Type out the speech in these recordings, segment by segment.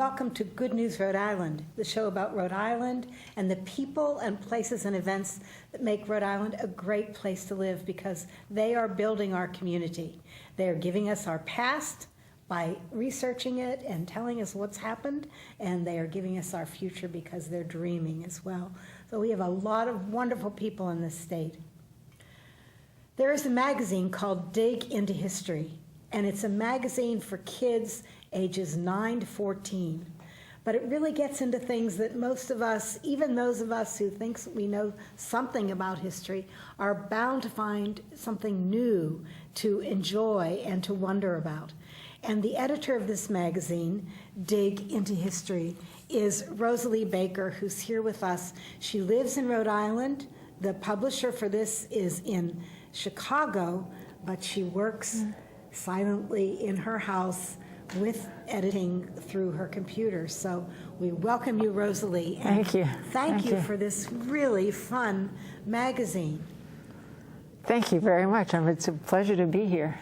welcome to Good News Rhode Island, the show about Rhode Island and the people and places and events that make Rhode Island a great place to live because they are building our community. They are giving us our past by researching it and telling us what's happened, and they are giving us our future because they're dreaming as well. So we have a lot of wonderful people in this state. There is a magazine called Dig into History, and it's a magazine for kids ages 9 to 14. But it really gets into things that most of us, even those of us who think we know something about history, are bound to find something new to enjoy and to wonder about. And the editor of this magazine, Dig into History, is Rosalie Baker, who's here with us. She lives in Rhode Island. The publisher for this is in Chicago, but she works silently in her house with editing through her computer. So we welcome you, Rosalie. And thank you. Thank you for this really fun magazine. Thank you very much. It's a pleasure to be here.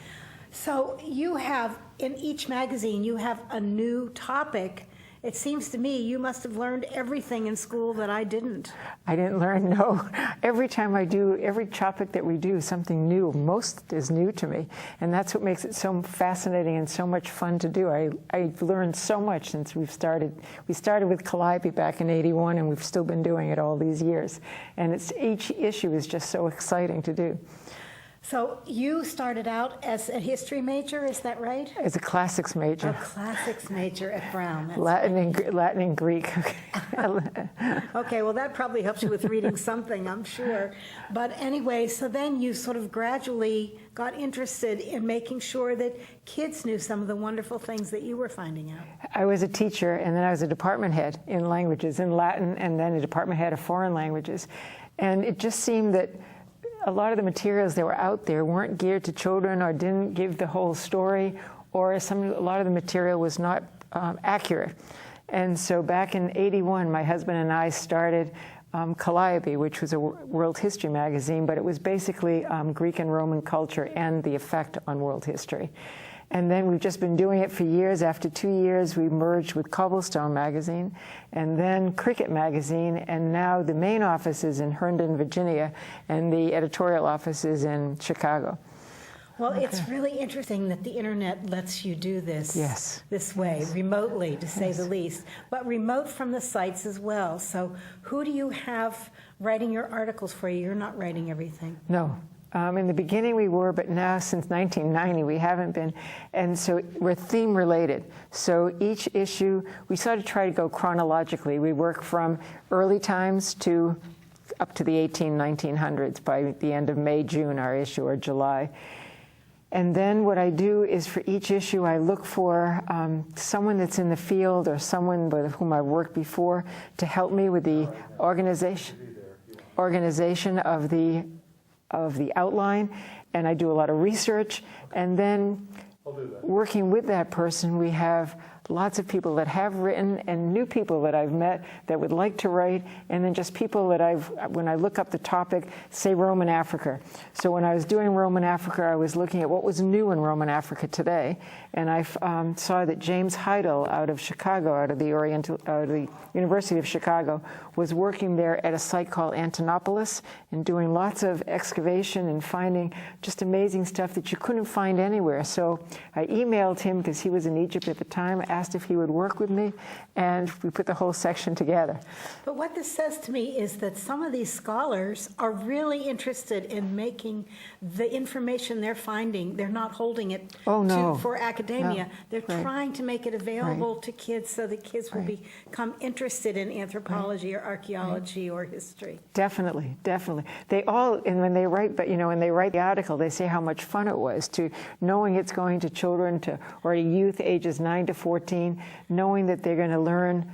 So you have, in each magazine, you have a new topic. It seems to me you must have learned everything in school that I didn't. I didn't learn, no. Every time I do, every topic that we do, something new. Most is new to me. And that's what makes it so fascinating and so much fun to do. I've learned so much since we've started. We started with Calliope back in '81, and we've still been doing it all these years. And each issue is just so exciting to do. So you started out as a history major, is that right? As a classics major. A classics major at Brown. That's Latin and Greek. Okay, well that probably helps you with reading something, I'm sure. But anyway, so then you sort of gradually got interested in making sure that kids knew some of the wonderful things that you were finding out. I was a teacher, and then I was a department head in languages, in Latin, and then a department head of foreign languages. And it just seemed that a lot of the materials that were out there weren't geared to children or didn't give the whole story, or a lot of the material was not accurate. And so back in '81, my husband and I started Calliope, which was a world history magazine, but it was basically Greek and Roman culture and the effect on world history. And then we've just been doing it for years. After 2 years, we merged with Cobblestone magazine, and then Cricket magazine, and now the main office is in Herndon, Virginia, and the editorial office is in Chicago. Well, it's really interesting that the internet lets you do this this way, remotely, to say the least, but remote from the sites as well. So who do you have writing your articles for you? You're not writing everything. No. In the beginning we were, but now since 1990 we haven't been. And so we're theme related. So each issue, we sort of try to go chronologically. We work from early times to up to the 1900s by the end of May, June, our issue, or July. And then what I do is for each issue I look for someone that's in the field or someone with whom I've worked before to help me with the organization of the outline, and I do a lot of research, and then working with that person, we have lots of people that have written and new people that I've met that would like to write, and then just people that when I look up the topic, say Roman Africa. So when I was doing Roman Africa, I was looking at what was new in Roman Africa today, and I saw that James Heidel out of Chicago, out of the University of Chicago, was working there at a site called Antinopolis and doing lots of excavation and finding just amazing stuff that you couldn't find anywhere. So I emailed him because he was in Egypt at the time, asked if he would work with me, and we put the whole section together. But what this says to me is that some of these scholars are really interested in making the information they're finding, they're not holding it for academia. They're trying to make it available to kids so that kids will become interested in anthropology or archaeology or history. Definitely, definitely. They all, and when they write, when they write the article, they say how much fun it was to knowing it's going to children or youth ages 9 to 14, knowing that they're going to learn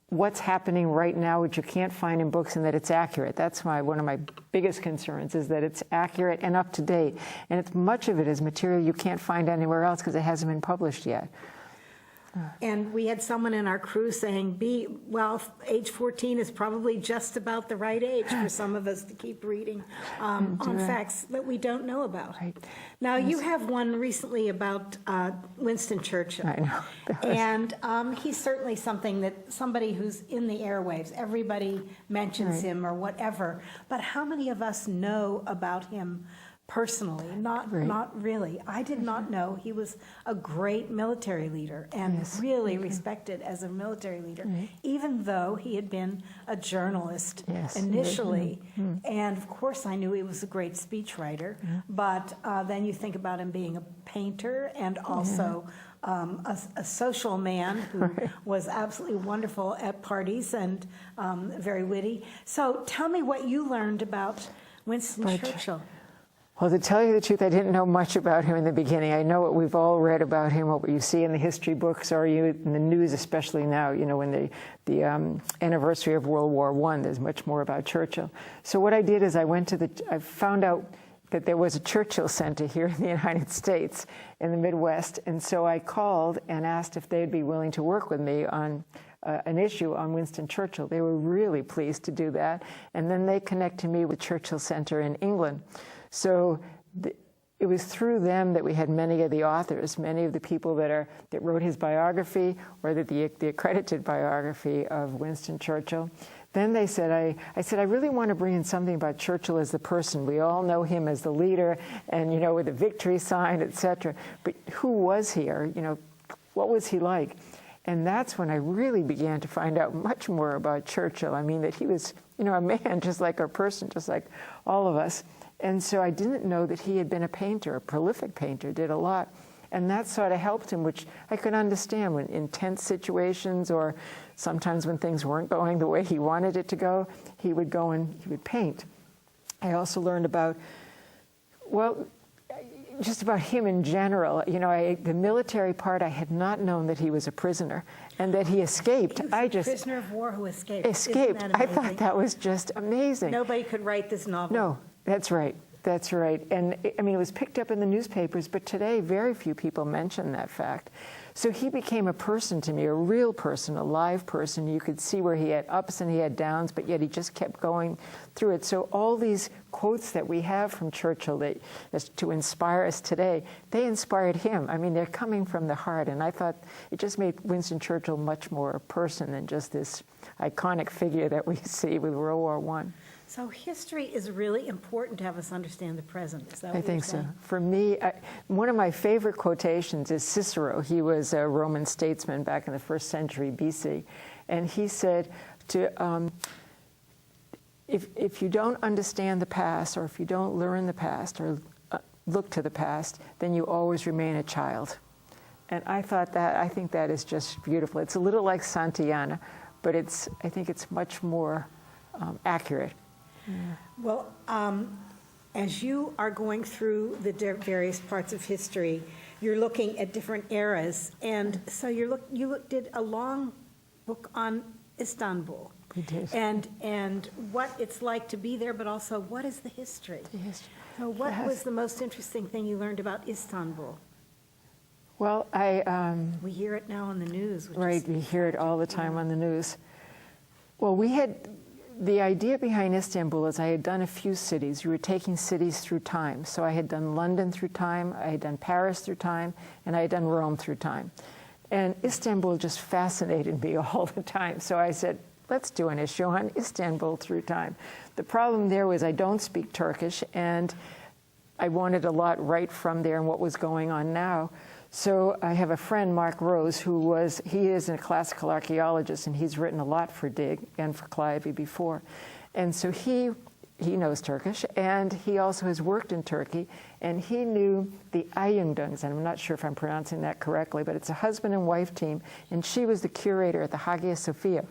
what's happening right now, which you can't find in books, and that it's accurate. That's one of my biggest concerns, is that it's accurate and up to date. And much of it is material you can't find anywhere else because it hasn't been published yet. And we had someone in our crew saying, age 14 is probably just about the right age for some of us to keep reading on facts that we don't know about. Right. Now, you have one recently about Winston Churchill. I know. And he's certainly somebody who's in the airwaves. Everybody mentions him or whatever. But how many of us know about him personally? Not really. I did not know he was a great military leader and really respected as a military leader, even though he had been a journalist initially. And of course, I knew he was a great speechwriter, but then you think about him being a painter and also a social man who was absolutely wonderful at parties and very witty. So tell me what you learned about Winston Churchill. Well, to tell you the truth, I didn't know much about him in the beginning. I know what we've all read about him, what you see in the history books, or in the news, especially now, when the anniversary of World War I, there's much more about Churchill. So what I did is I found out that there was a Churchill Center here in the United States in the Midwest, and so I called and asked if they'd be willing to work with me on an issue on Winston Churchill. They were really pleased to do that, and then they connected me with Churchill Center in England. So it was through them that we had many of the authors, many of the people that wrote his biography or the accredited biography of Winston Churchill. Then they said, I said, I really want to bring in something about Churchill as the person. We all know him as the leader and, with the victory sign, et.cetera. But who was he? Or, what was he like? And that's when I really began to find out much more about Churchill. I mean, that he was, a man just like a person, just like all of us. And so I didn't know that he had been a painter, a prolific painter, did a lot. And that sort of helped him, which I could understand when in tense situations or sometimes when things weren't going the way he wanted it to go, he would go and he would paint. I also learned about, just about him in general. The military part, I had not known that he was a prisoner and that he escaped. He was a prisoner of war who escaped. I thought that was just amazing. Nobody could write this novel. No. That's right. That's right. And it was picked up in the newspapers, but today very few people mention that fact. So he became a person to me, a real person, a live person. You could see where he had ups and he had downs, but yet he just kept going through it. So all these quotes that we have from Churchill to inspire us today, they inspired him. I mean, they're coming from the heart. And I thought it just made Winston Churchill much more a person than just this iconic figure that we see with World War I. So history is really important to have us understand the present. Is that what I think you're saying? so. For me, one of my favorite quotations is Cicero. He was a Roman statesman back in the 1st century BC. And he said, if you don't understand the past, or if you don't learn the past or look to the past, then you always remain a child. And I think that is just beautiful. It's a little like Santayana, but I think it's much more accurate. Yeah. Well, as you are going through the various parts of history, you're looking at different eras, and so you did a long book on Istanbul. We did. And what it's like to be there, but also what is the history? The history. So what was the most interesting thing you learned about Istanbul? Well, we hear it now on the news. We hear it all the time on the news. Well, the idea behind Istanbul is I had done a few cities. We were taking cities through time. So I had done London through time, I had done Paris through time, and I had done Rome through time. And Istanbul just fascinated me all the time. So I said, let's do an issue on Istanbul through time. The problem there was I don't speak Turkish, and I wanted a lot right from there and what was going on now. So I have a friend, Mark Rose, he is a classical archaeologist, and he's written a lot for DIG and for Clive before. And so he knows Turkish, and he also has worked in Turkey, and he knew the Ayungdungs, and I'm not sure if I'm pronouncing that correctly, but it's a husband and wife team, and she was the curator at the Hagia Sophia.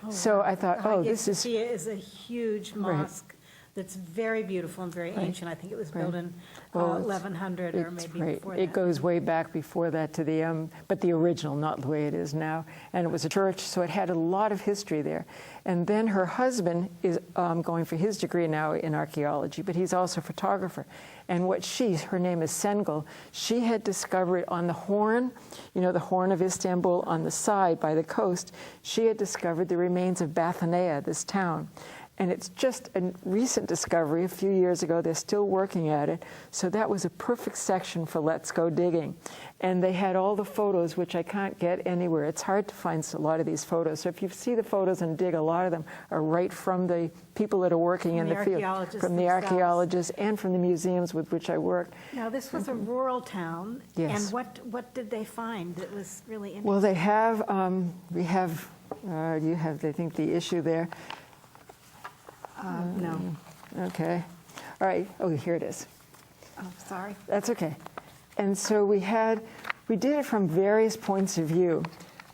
So I thought, Hagia Sophia is a huge mosque that's very beautiful and very ancient. I think it was built in Well, 1100 or maybe before that. It goes way back before that to the, but the original, not the way it is now. And it was a church, so it had a lot of history there. And then her husband is going for his degree now in archaeology, but he's also a photographer. And her name is Sengel, she had discovered on the Horn, the Horn of Istanbul on the side by the coast, she had discovered the remains of Bathanaea, this town. And it's just a recent discovery, a few years ago. They're still working at it. So that was a perfect section for Let's Go Digging. And they had all the photos, which I can't get anywhere. It's hard to find a lot of these photos. So if you see the photos and dig, a lot of them are right from the people that are working in the field. From the archaeologists and from the museums with which I work. Now, this was a rural town. Yes. And what did they find that was really interesting? Well, they have, you have, I think, the issue there. No. Okay. All right. Oh, here it is. Oh, sorry. That's okay. And so we did it from various points of view.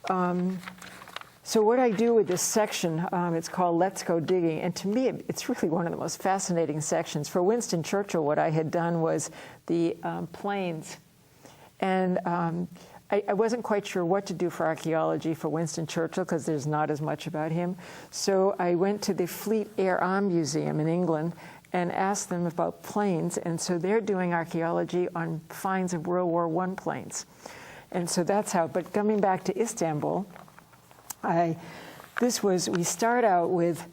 So what I do with this section, it's called Let's Go Digging, and to me, it's really one of the most fascinating sections. For Winston Churchill, what I had done was the plains. And I wasn't quite sure what to do for archaeology for Winston Churchill because there's not as much about him. So I went to the Fleet Air Arm Museum in England and asked them about planes. And so they're doing archaeology on finds of World War I planes. And so that's how, but coming back to Istanbul, we start out with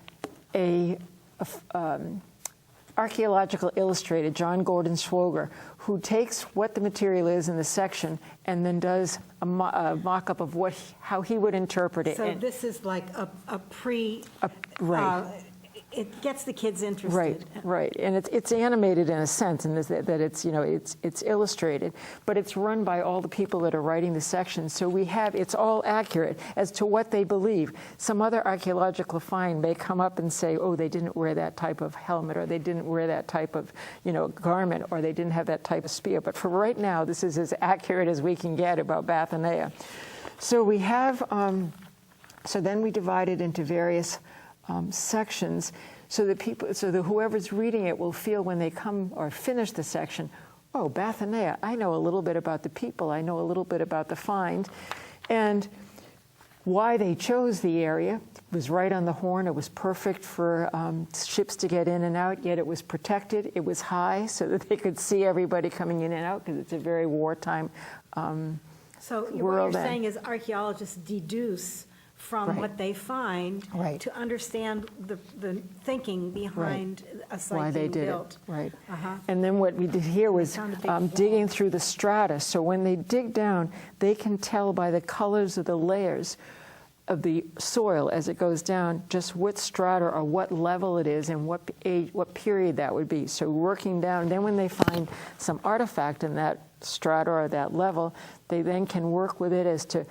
a Archaeological Illustrated, John Gordon Schwoger, who takes what the material is in the section and then does a mock-up of how he would interpret it. So this is like a pre... right. It gets the kids interested. Right. And it's animated in a sense, and that it's illustrated, but it's run by all the people that are writing the section. So it's all accurate as to what they believe. Some other archaeological find may come up and say, oh, they didn't wear that type of helmet, or they didn't wear that type of, garment, or they didn't have that type of spear. But for right now, this is as accurate as we can get about Bathanaea. So we have, so then we divide it into various sections so that whoever's reading it will feel when they come or finish the section, oh, Bathanaea, I know a little bit about the people, I know a little bit about the find, and why they chose the area. It was right on the Horn. It was perfect for ships to get in and out, yet it was protected. It was high so that they could see everybody coming in and out because it's a very wartime So what world. you're saying is archaeologists deduce from what they find to understand the thinking behind a site why they did built. it. Right. And then what we did here was digging through the strata. So when they dig down, they can tell by the colors of the layers of the soil as it goes down just what strata or what level it is and what age, what period that would be. So working down, then when they find some artifact in that strata or that level, they then can work with it as to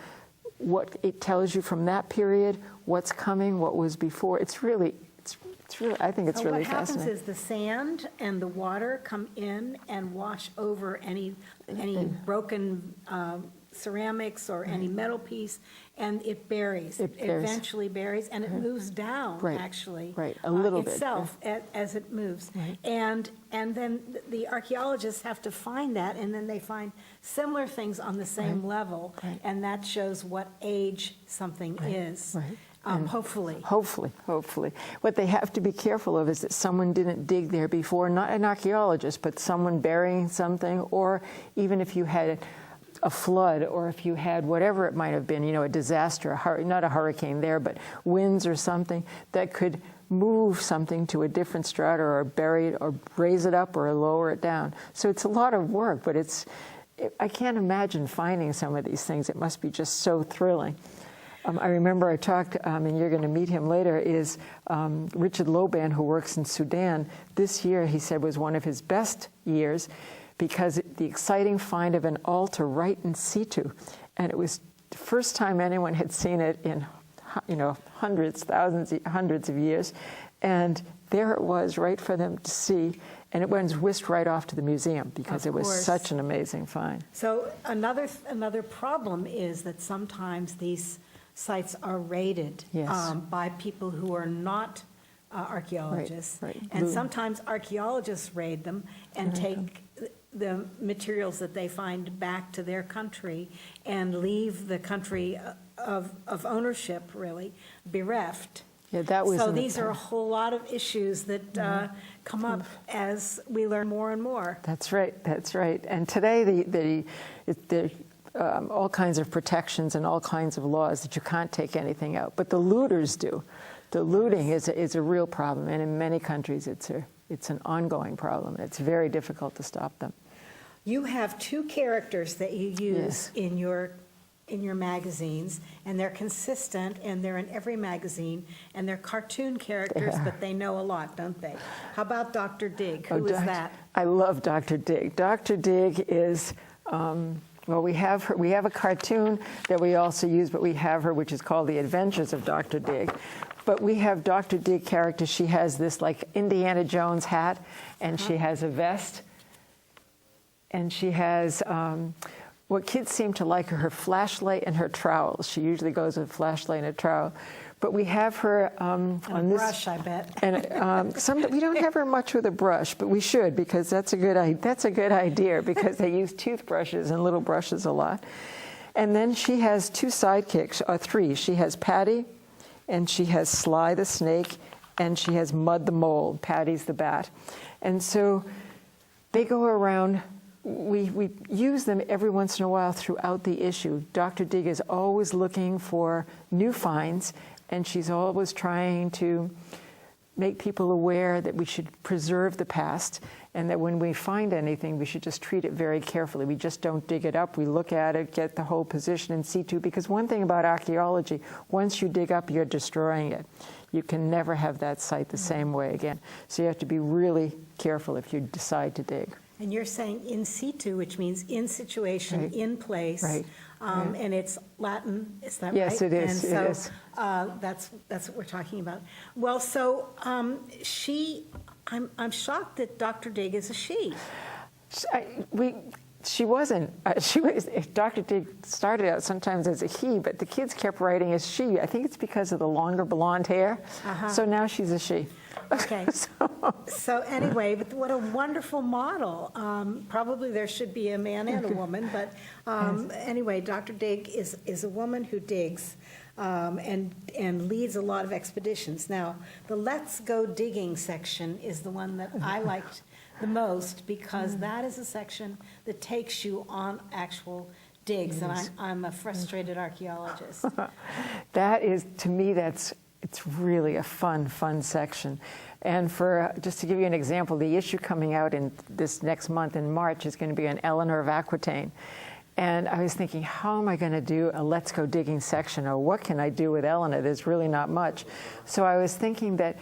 what it tells you from that period, what's coming, what was before. It's really, I think it's really fascinating. What happens is the sand and the water come in and wash over any broken ceramics or any metal piece, and it buries. It eventually buries, and it moves down, actually. Right, a little itself as it moves. Right. And then the archaeologists have to find that, and then they find similar things on the same level, and that shows what age something is. Right. Hopefully. Hopefully. What they have to be careful of is that someone didn't dig there before, not an archaeologist, but someone burying something, or even if you had a flood, or if you had whatever it might have been, a disaster, not a hurricane there, but winds or something that could move something to a different strata or bury it or raise it up or lower it down. So it's a lot of work, but I can't imagine finding some of these things. It must be just so thrilling. I remember I talked, and you're going to meet him later, is Richard Loban, who works in Sudan. This year, he said, was one of his best years because the exciting find of an altar right in situ. And it was the first time anyone had seen it in, hundreds of years. And there it was right for them to see. And it was whisked right off to the museum because it was such an amazing find. So another problem is that sometimes these sites are raided by people who are not archaeologists. Right. And sometimes archaeologists raid them and take the materials that they find back to their country and leave the country of ownership, really, bereft. Yeah, that was So in the these are a whole lot of issues that come up as we learn more and more. That's right. That's right. And today, there all kinds of protections and all kinds of laws that you can't take anything out, but the looters do. The looting is a real problem, and in many countries, it's an ongoing problem. It's very difficult to stop them. You have two characters that you use Yes. in your magazines, and they're consistent, and they're in every magazine, and they're cartoon characters, but they know a lot, don't they? How about Dr. Dig? Who is that? I love Dr. Dig. Dr. Dig is, well, we have a cartoon that we also use, but we have her, which is called The Adventures of Dr. Dig. But we have Dr. Dig character. She has this like Indiana Jones hat, and she has a vest, and she has what kids seem to like are her flashlight and her trowel. She usually goes with a flashlight and a trowel. But we have her on this brush, I bet. And we don't have her much with a brush, but we should, because that's a good idea, because they use toothbrushes and little brushes a lot. And then she has two sidekicks, or three. She has Patty, and she has Sly the snake, and she has Mud the mole. Patty's the bat. And so they go around. We use them every once in a while throughout the issue. Dr. Dig is always looking for new finds, and she's always trying to make people aware that we should preserve the past, and that when we find anything, we should just treat it very carefully. We just don't dig it up. We look at it, get the whole position in situ, because one thing about archaeology, once you dig up, you're destroying it. You can never have that site the same way again. So you have to be really careful if you decide to dig. And you're saying in situ, which means in situation, Right. in place. Right. And it's Latin, is that right? Yes, it is. And so It is. That's what we're talking about. Well, so I'm shocked that Dr. Dig is a she. She wasn't. She was. Dr. Dig started out sometimes as a he, but the kids kept writing as she. I think it's because of the longer blonde hair. So now she's a she. Okay. So anyway, but what a wonderful model. Probably there should be a man and a woman, but anyway, Dr. Dig is a woman who digs and leads a lot of expeditions. Now, the Let's Go Digging section is the one that I liked the most, because that is a section that takes you on actual digs, and I'm a frustrated archaeologist. That is, to me, it's really a fun section. And just to give you an example, the issue coming out in this next month in March is going to be on Eleanor of Aquitaine. And I was thinking, how am I going to do a Let's Go Digging section, or what can I do with Eleanor? There's really not much. So I was thinking that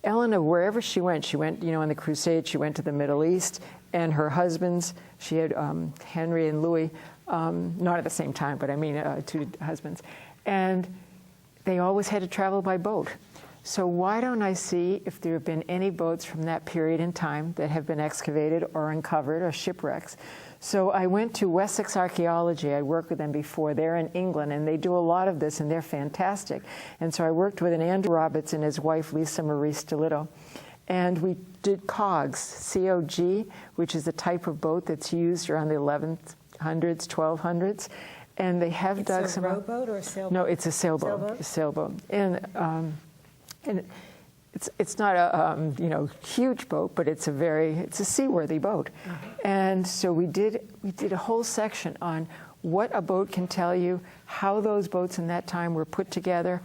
Eleanor, wherever she went, on the Crusade, she went to the Middle East, and her husbands, she had Henry and Louis, not at the same time, but I mean two husbands, and they always had to travel by boat. So why don't I see if there have been any boats from that period in time that have been excavated or uncovered, or shipwrecks. So I went to Wessex Archaeology. I worked with them before. They're in England, and they do a lot of this, and they're fantastic. And so I worked with Andrew Roberts and his wife, Lisa Marie Stilito, and we did cogs, C-O-G, which is a type of boat that's used around the 1100s, 1200s. And they have dug some. It's a rowboat or a sailboat? No, it's a sailboat. Sailboat? A sailboat. And it's not a huge boat, but it's a seaworthy boat. And so we did a whole section on what a boat can tell you, how those boats in that time were put together.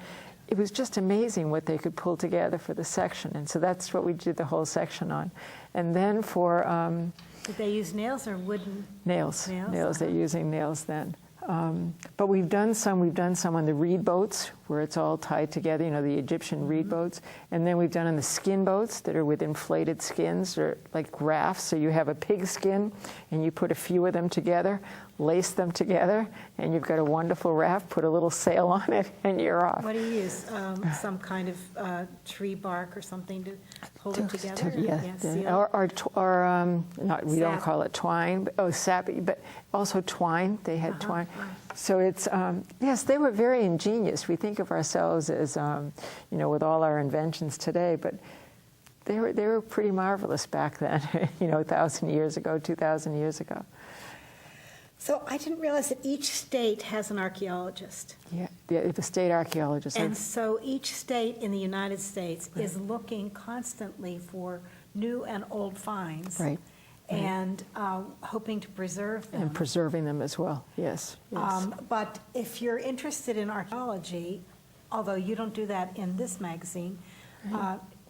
It was just amazing what they could pull together for the section, and so that's what we did the whole section on. And then for Did they use nails or wooden? nails. Nails? They're using nails then. But we've done some on the reed boats, where it's all tied together, the Egyptian reed boats. And then we've done on the skin boats that are with inflated skins, or like rafts. So you have a pig skin, and you put a few of them together, lace them together, and you've got a wonderful raft, put a little sail on it, and you're off. What do you use? Some kind of tree bark or something to hold it together? We don't call it twine, sap, but also twine. They had twine. So it's, yes, they were very ingenious. We think of ourselves as, with all our inventions today, but they were pretty marvelous back then, 1,000 years ago, 2,000 years ago. So I didn't realize that each state has an archaeologist. Yeah, the state archaeologist. And so each state in the United States is looking constantly for new and old finds. Right. And hoping to preserve them. And preserving them as well, yes. But if you're interested in archaeology, although you don't do that in this magazine,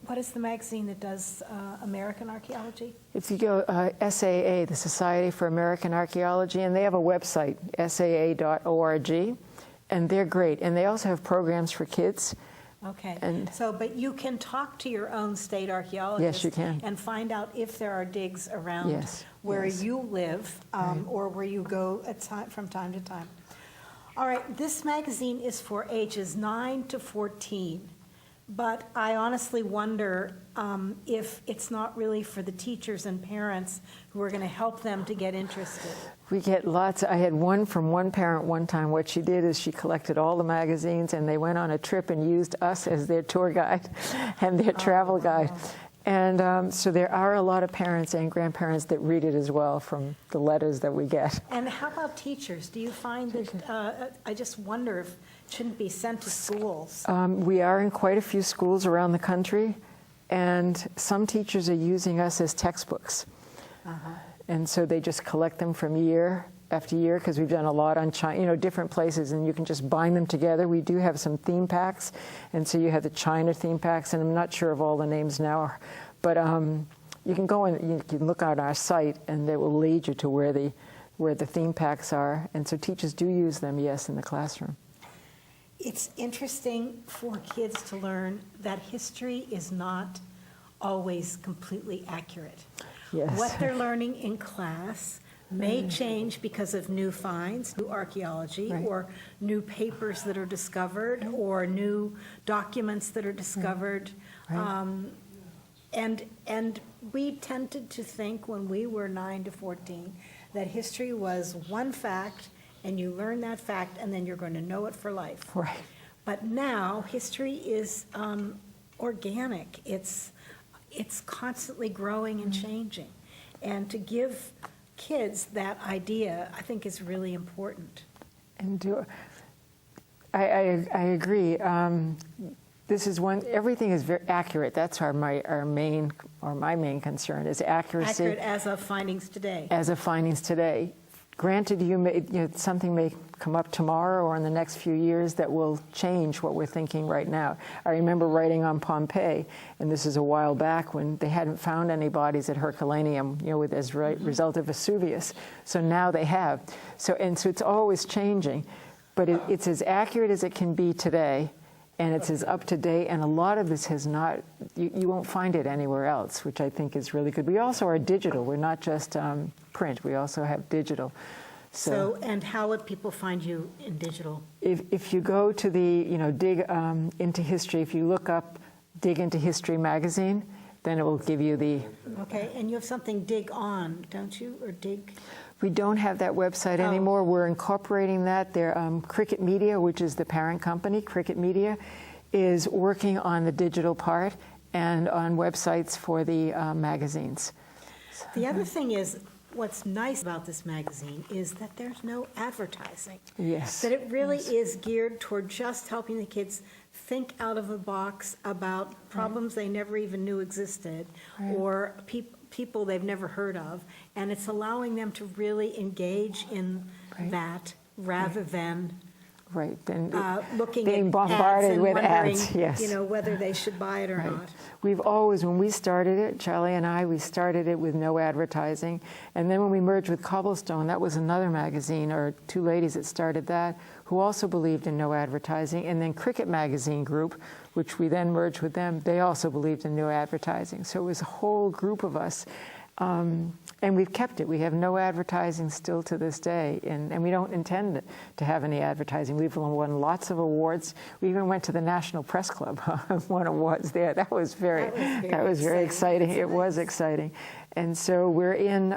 what is the magazine that does American archaeology? If you go SAA, the Society for American Archaeology, and they have a website, saa.org, and they're great. And they also have programs for kids. Okay. But you can talk to your own state archaeologist. Yes, you can. And find out if there are digs around where you live or where you go from time to time. All right, this magazine is for ages 9 to 14. But I honestly wonder if it's not really for the teachers and parents who are going to help them to get interested. We get lots. I had one from one parent one time. What she did is she collected all the magazines, and they went on a trip and used us as their tour guide and their travel guide. And so there are a lot of parents and grandparents that read it as well from the letters that we get. And how about teachers? Do you find that, I just wonder if it shouldn't be sent to schools? We are in quite a few schools around the country, and some teachers are using us as textbooks. And so they just collect them from year after year, because we've done a lot on China, different places, and you can just bind them together. We do have some theme packs, and so you have the China theme packs, and I'm not sure of all the names now, but you can go and you can look on our site, and it will lead you to where the theme packs are, and so teachers do use them, yes, in the classroom. It's interesting for kids to learn that history is not always completely accurate. Yes. What they're learning in class may change because of new finds, new archaeology, or new papers that are discovered, or new documents that are discovered. And we tended to think when we were 9 to 14 that history was one fact, and you learn that fact, and then you're going to know it for life. Right. But now history is organic. It's constantly growing and changing. And to give kids that idea, I think, is really important. And I agree. This is everything is very accurate. That's my main concern is accuracy. Accurate as of findings today. As of findings today. Granted, something may come up tomorrow or in the next few years that will change what we're thinking right now. I remember writing on Pompeii, and this is a while back when they hadn't found any bodies at Herculaneum, as a result of Vesuvius. So now they have. So it's always changing, but it's as accurate as it can be today, and it's as up to date. And a lot of this has not. You won't find it anywhere else, which I think is really good. We also are digital. We're not just print. We also have digital. So, and how would people find you in digital? If you go to the, dig into history, if you look up Dig Into History magazine, then it will give you the... Okay, and you have something Dig On, don't you, or Dig? We don't have that website anymore. We're incorporating that. Cricket Media, which is the parent company, Cricket Media, is working on the digital part and on websites for the magazines. The other thing is, what's nice about this magazine is that there's no advertising. Yes. That it really is geared toward just helping the kids think out of the box about problems they never even knew existed, or people they've never heard of, and it's allowing them to really engage in that rather than looking being at bombarded ads and with wondering, ads, yes. Whether they should buy it or not. We've always, when we started it, Charlie and I, we started it with no advertising. And then when we merged with Cobblestone, that was another magazine, or two ladies that started that, who also believed in no advertising. And then Cricket Magazine Group, which we then merged with them, they also believed in no advertising. So it was a whole group of us. And we've kept it. We have no advertising still to this day, and we don't intend to have any advertising. We've won lots of awards. We even went to the National Press Club, won awards there. That was very exciting. It was exciting. And so we're in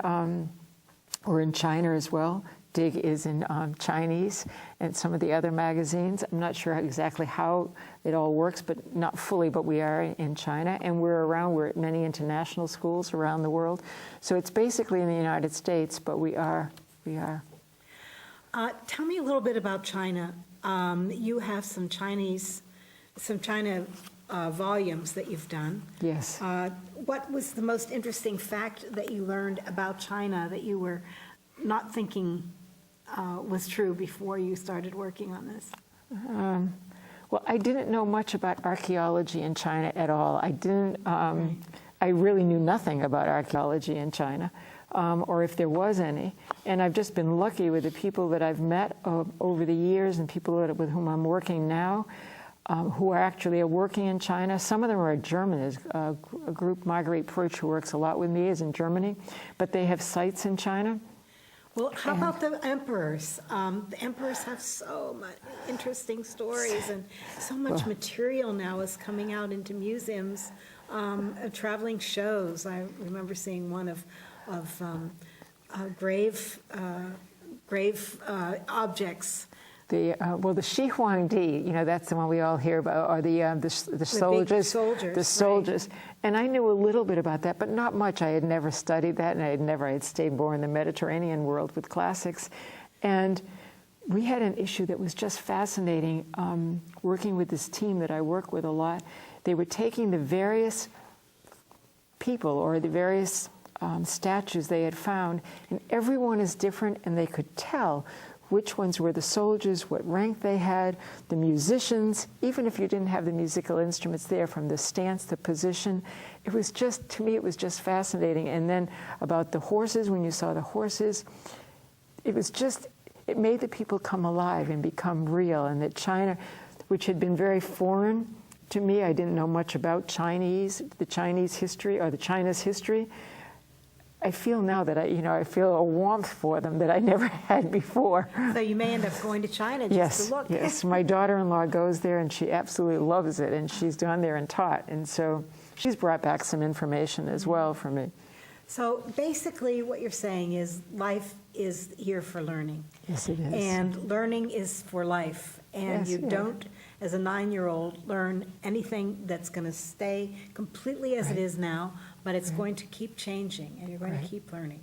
China as well. Dig is in Chinese and some of the other magazines. I'm not sure exactly how it all works, but not fully, but we are in China. And we're at many international schools around the world. So it's basically in the United States, but we are. Tell me a little bit about China. You have some China volumes that you've done. Yes. What was the most interesting fact that you learned about China that you were not thinking was true before you started working on this? Well, I didn't know much about archaeology in China at all. I really knew nothing about archaeology in China, or if there was any. And I've just been lucky with the people that I've met over the years and people with whom I'm working now, who are actually working in China. Some of them are German. There's a group, Marguerite Pruch, who works a lot with me, is in Germany, but they have sites in China. Well, how about the emperors? The emperors have so much interesting stories, and so much material now is coming out into museums, traveling shows. I remember seeing one of grave objects. The Shi Huangdi, that's the one we all hear about, or the soldiers. The soldiers. Right. And I knew a little bit about that, but not much. I had never studied that, and I had stayed more in the Mediterranean world with classics. And we had an issue that was just fascinating, working with this team that I work with a lot. They were taking the various people or the various statues they had found, and everyone is different, and they could tell which ones were the soldiers, what rank they had, the musicians, even if you didn't have the musical instruments there, from the stance, the position. It was just, to me, it was just fascinating. And then about the horses, when you saw the horses, it made the people come alive and become real. And that China, which had been very foreign to me, I didn't know much about the Chinese history, or the China's history. I feel now that I feel a warmth for them that I never had before. So you may end up going to China just to look. Yes, my daughter-in-law goes there, and she absolutely loves it, and she's gone there and taught, and so she's brought back some information as well for me. So basically what you're saying is life is here for learning. Yes, it is. And learning is for life. And you don't, as a 9-year-old, learn anything that's going to stay completely as it is now, but it's going to keep changing, and you're going to keep learning.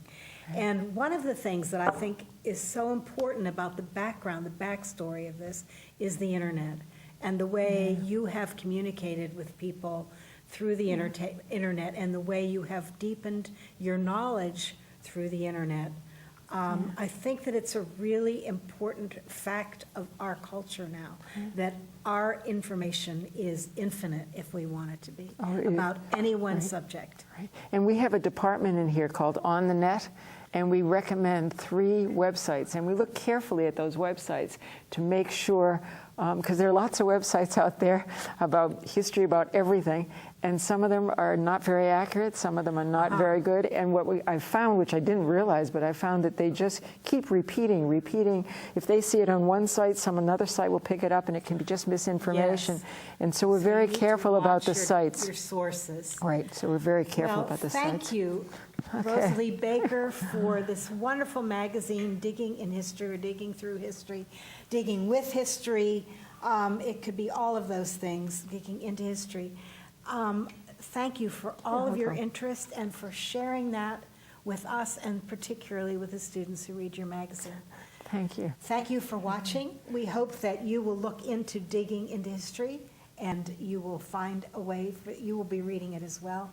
And one of the things that I think is so important about the background, the backstory of this, is the internet, and the way you have communicated with people through the internet, and the way you have deepened your knowledge through the internet. I think that it's a really important fact of our culture now, that our information is infinite, if we want it to be, about any one subject. Right. And we have a department in here called On the Net, and we recommend 3 websites, and we look carefully at those websites to make sure, because there are lots of websites out there about history, about everything, and some of them are not very accurate, some of them are not very good, and what I found, which I didn't realize, but I found that they just keep repeating. If they see it on one site, another site will pick it up, and it can be just misinformation. Yes. And so we're very careful about the sites. Your sources. Right, so we're very careful about the sites. Thank you, Rosalie Baker, for this wonderful magazine, Digging in History, or Digging Through History, Digging with History. It could be all of those things, digging into history. Thank you for all of your interest and for sharing that with us, and particularly with the students who read your magazine. Thank you. Thank you for watching. We hope that you will look into digging into history, and you will find a way, you will be reading it as well.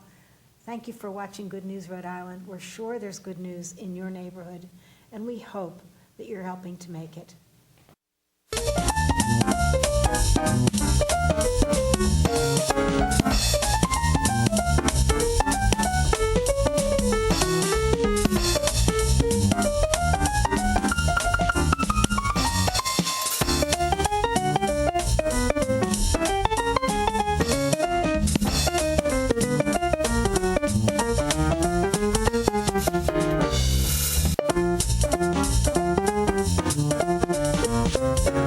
Thank you for watching Good News Rhode Island. We're sure there's good news in your neighborhood, and we hope that you're helping to make it. you.